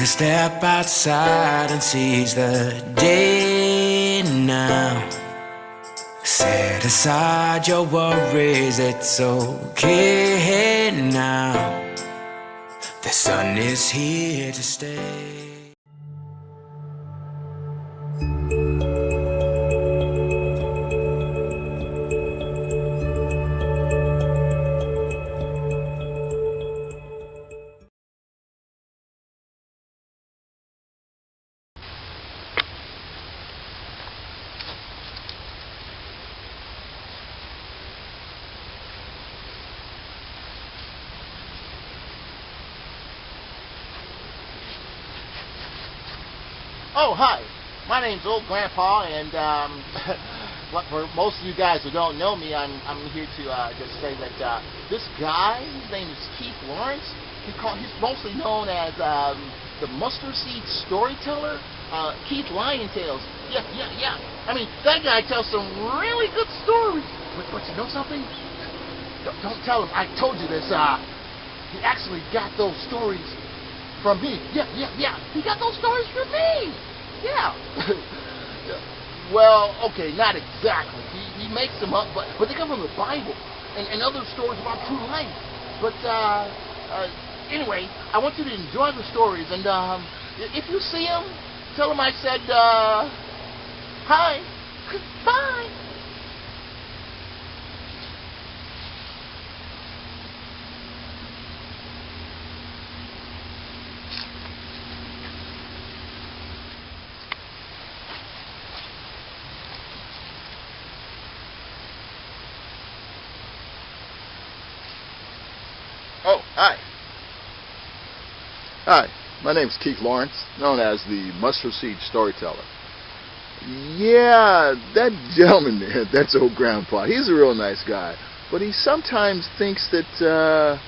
a step outside and seize the day now. Set aside your worries, it's okay now. The sun is here to stay. Oh, hi. My name's Old Grandpa, and for most of you guys who don't know me, I'm here to just say that this guy, his name is Keith Lawrence. He's mostly known as the Mustard Seed Storyteller, Keithliontales. Yeah. I mean, that guy tells some really good stories. But you know something? Don't tell him I told you this. He actually got those stories from me. Yeah. He got those stories from me. Yeah. Well, okay, not exactly. He makes them up, but they come from the Bible and other stories about true life. But anyway, I want you to enjoy the stories, and if you see him, tell him I said hi. Bye. Oh, hi. Hi, my name's Keith Lawrence, known as the Mustard Seed Storyteller. Yeah, that gentleman there, that's Old Grandpa. He's a real nice guy, but he sometimes thinks that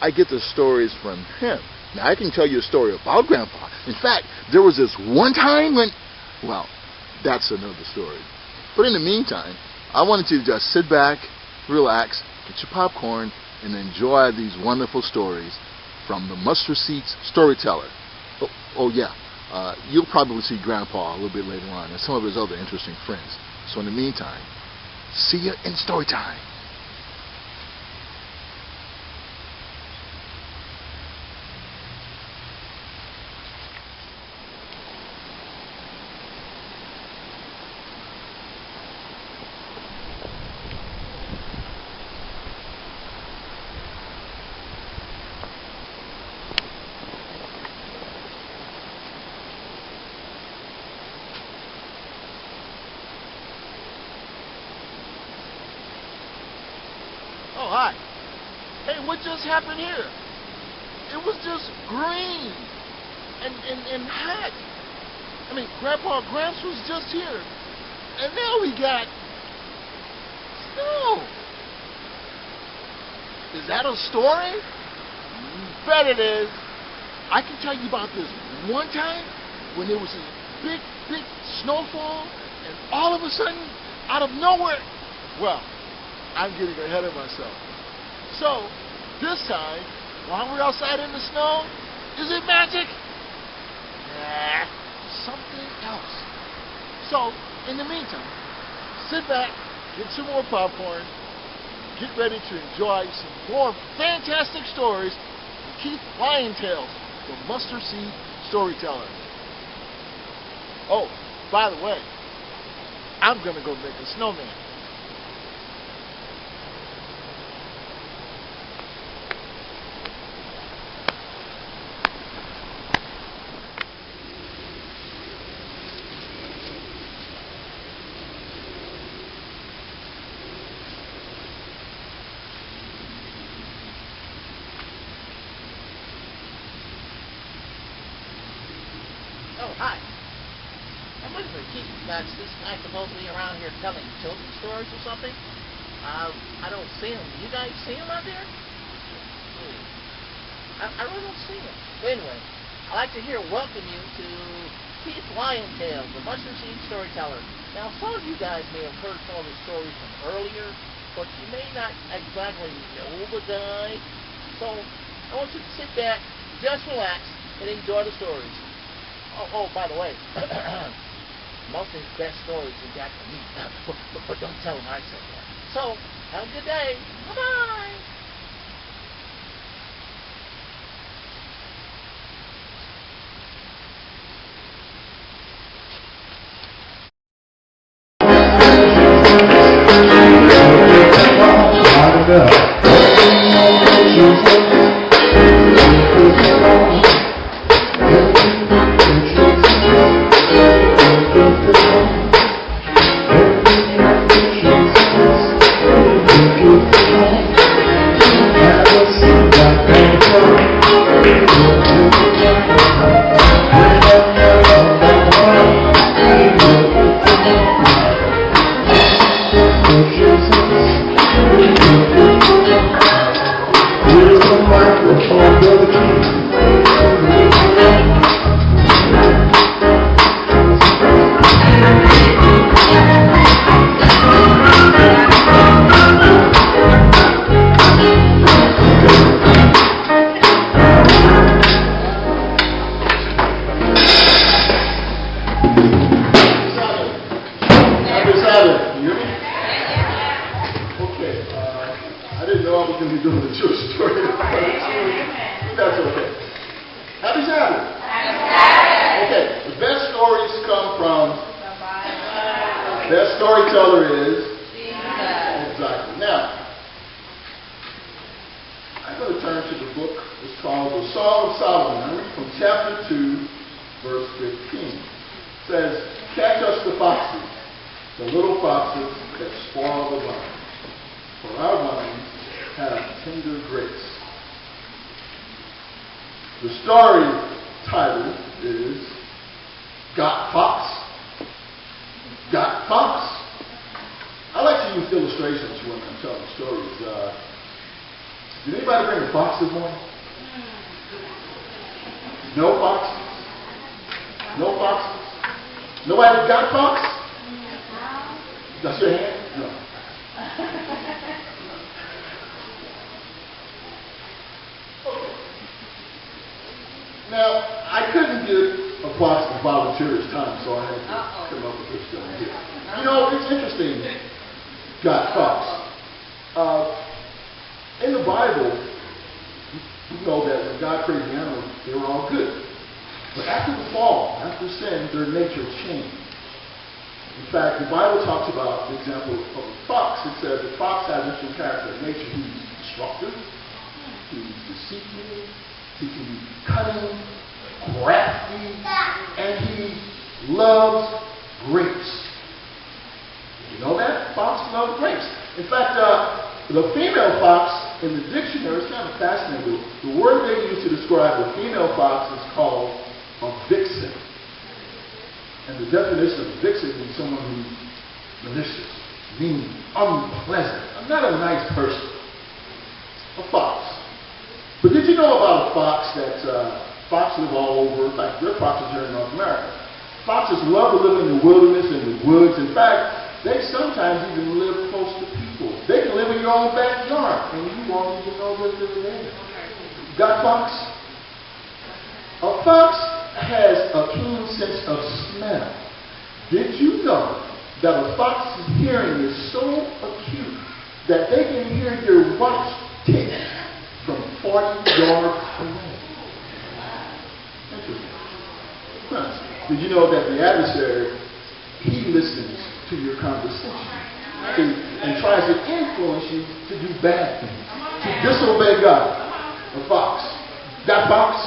I get the stories from him. Now, I can tell you a story about Grandpa. In fact, there was this one time when, well, that's another story. But in the meantime, I wanted you to just sit back, relax, get your popcorn, and enjoy these wonderful stories from the Mustard Seeds Storyteller. Oh yeah, you'll probably see Grandpa a little bit later on and some of his other interesting friends. So in the meantime, see you in story time. Oh, hi. Hey, what just happened here? It was just green and hot. I mean, Grandpa Gramps was just here. And now we got snow. Is that a story? Bet it is. I can tell you about this one time when there was a big snowfall, and all of a sudden, out of nowhere, well, I'm getting ahead of myself. So, this time, while we're outside in the snow, is it magic? Nah, something else. So, in the meantime, sit back, get some more popcorn, get ready to enjoy some more fantastic stories from Keithliontales, the Mustard Seed Storyteller. Oh, by the way, I'm going to go make a snowman. Oh, hi. I'm looking for Keith. That's this guy supposedly around here telling children's stories or something. I don't see him. You guys see him out there? I really don't see him. But anyway, I'd like to welcome you to Keithliontales, the Mustard Seed Storyteller. Now, some of you guys may have heard some of the stories from earlier, but you may not exactly know the guy. So, I want you to sit back, just relax, and enjoy the stories. Oh, by the way, Mostly's best stories you got from me. But don't tell them I said that. So, have a good day. Bye-bye. Best storyteller is Jesus. Exactly. Now, I'm going to turn to the book. It's called the Song of Solomon. I read from chapter 2, verse 15. It says, "Catch us the foxes, the little foxes that spoil the vine. For our vines have tender grapes." The story title is Got Fox? Got Fox? I like to use illustrations when I'm telling stories. Did anybody bring a fox this morning? No foxes? No foxes? Nobody got a fox? That's your hand? No. Okay. Now, I couldn't get a fox to volunteer his time, so I had to come up with this stuff here. You know, it's interesting. Got fox. In the Bible, you know that when God created the animals, they were all good. But after the fall, after sin, their nature changed. In fact, the Bible talks about the example of a fox. It says the fox has a different character of nature. He's destructive, he's deceitful, he can be cunning, crafty, and he loves grapes. You know that? Fox loves grapes. In fact, the female fox in the dictionary is kind of fascinating. The word they use to describe the female fox is called a vixen. And the definition of a vixen means someone who's malicious, mean, unpleasant. I'm not a nice person. A fox. But did you know about a fox that foxes live all over? In fact, there are foxes here in North America. Foxes love to live in the wilderness and the woods. In fact, they sometimes even live close to people. They can live in your own backyard, and you won't even know that they're there. Got fox? A fox has a keen sense of smell. Did you know that a fox's hearing is so acute that they can hear your watch tick from 40 yards away? Interesting. Huh. Did you know that the adversary, he listens to your conversation and tries to influence you to do bad things, to disobey God? A fox. That fox?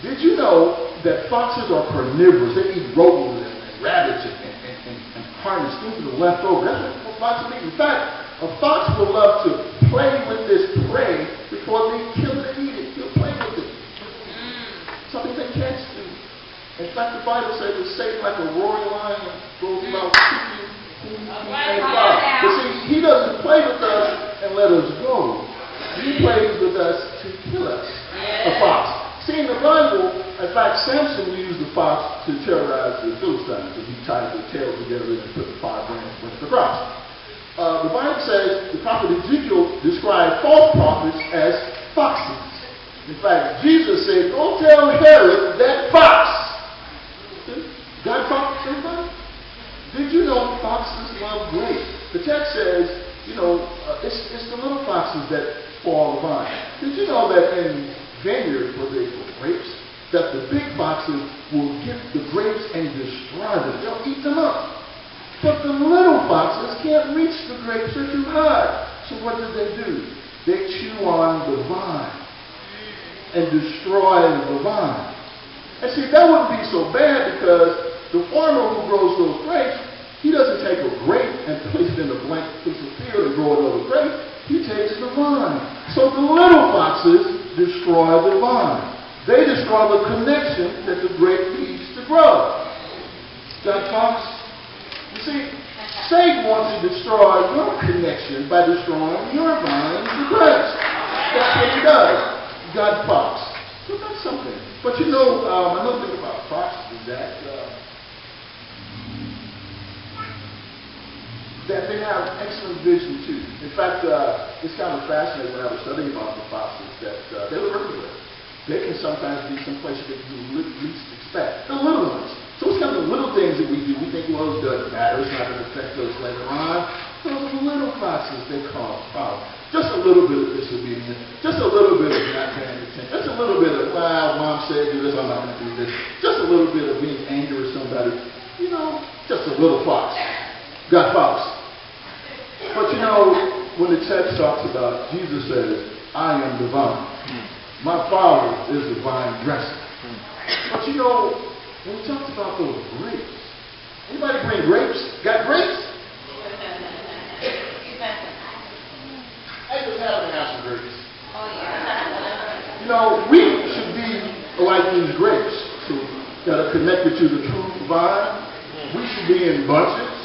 Did you know that foxes are carnivorous? They eat rodents and rabbits and harness things that are left over. That's what foxes eat. In fact, a fox will love to play with this prey before they kill it and eat it. He'll play with it. Something they can't do. In fact, the Bible says that Satan, like a roaring lion, goes about seeking whom he may devour. But see, he doesn't play with us and let us go. He plays with us to kill us. A fox. See, in the Bible, in fact, Samson used the fox to terrorize the Philistines, and he tied their tails together and put the firebrands against the crops. The Bible says the prophet Ezekiel described false prophets as foxes. In fact, Jesus said, go tell Herod that fox. Got fox, everybody? Did you know foxes love grapes? The text says, it's the little foxes that spoil the vine. Did you know that in vineyards where they grow grapes, that the big foxes will get the grapes and destroy them? They'll eat them up. But the little foxes can't reach the grapes, they're too high. So what do? They chew on the vine and destroy the vine. And see, that wouldn't be so bad because the farmer who grows those grapes, he doesn't take a grape and place it in a blank piece of field and grow another grape. He takes the vine. So the little foxes destroy the vine. They destroy the connection that the grape needs to grow. Got fox? You see, Satan wants to destroy your connection by destroying your vine and the grapes. That's what he does. God fox. So that's something. But another thing about foxes is that they have excellent vision too. In fact, it's kind of fascinating when I was studying about the foxes that they live everywhere. They can sometimes be someplace that you least expect. The little ones. So it's kind of the little things that we do. We think, well, it doesn't matter. It's not going to affect us later on. Those are the little foxes they call problem. Just a little bit of disobedience. Just a little bit of not paying attention. Just a little bit of, well, mom said do this, I'm not going to do this. Just a little bit of being angry with somebody. Just a little fox. Got fox. But when the text talks about, Jesus says, I am the vine. My Father is the vine dresser. But when we talked about those grapes, anybody bring grapes? Got grapes? I just happen to have some grapes. We should be like these grapes that are connected to the true vine. We should be in bunches.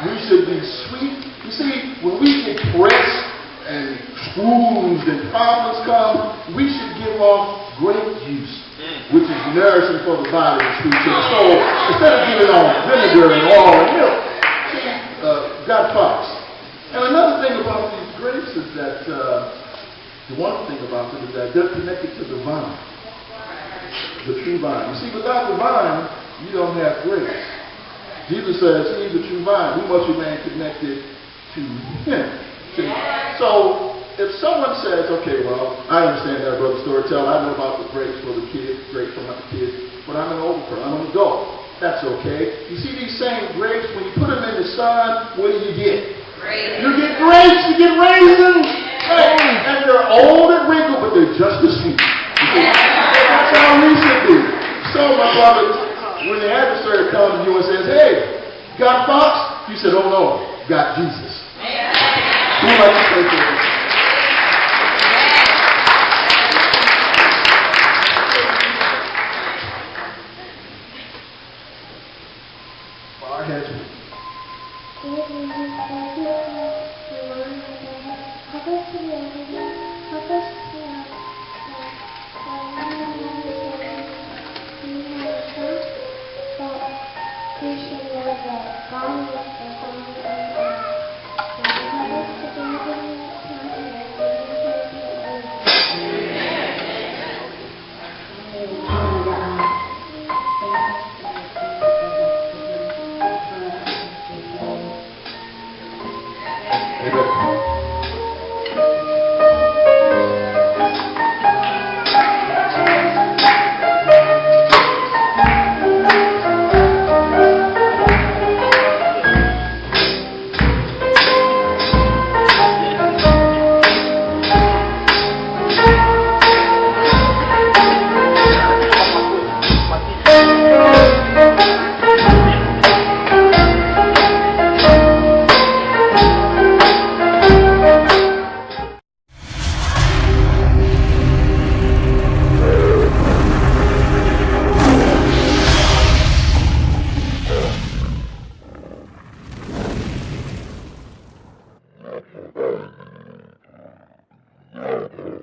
We should be sweet. You see, when we get pressed and squeezed and problems come, we should give off grape juice, which is nourishing for the body and sweet to the soul, instead of giving off vinegar and oil and milk. Got fox. And another thing about these grapes is that, the one thing about them is that they're connected to the vine, the true vine. You see, without the vine, you don't have grapes. Jesus says, he's the true vine. We must remain connected to him. So, if someone says, okay, well, I understand that, Brother Storyteller. I know about the grapes for the kids, grapes for not the kids, but I'm an old person. I'm an adult. That's okay. You see these same grapes, when you put them in the sun, what do you get? Grapes. You get grapes, you get raisins. Hey, and they're old and wrinkled, but they're just as sweet. That's how we should be. So, my brother, when the adversary comes to you and says, hey, got fox? You said, oh no, got Jesus. Who would like to pray for you? Bow our heads. Okay.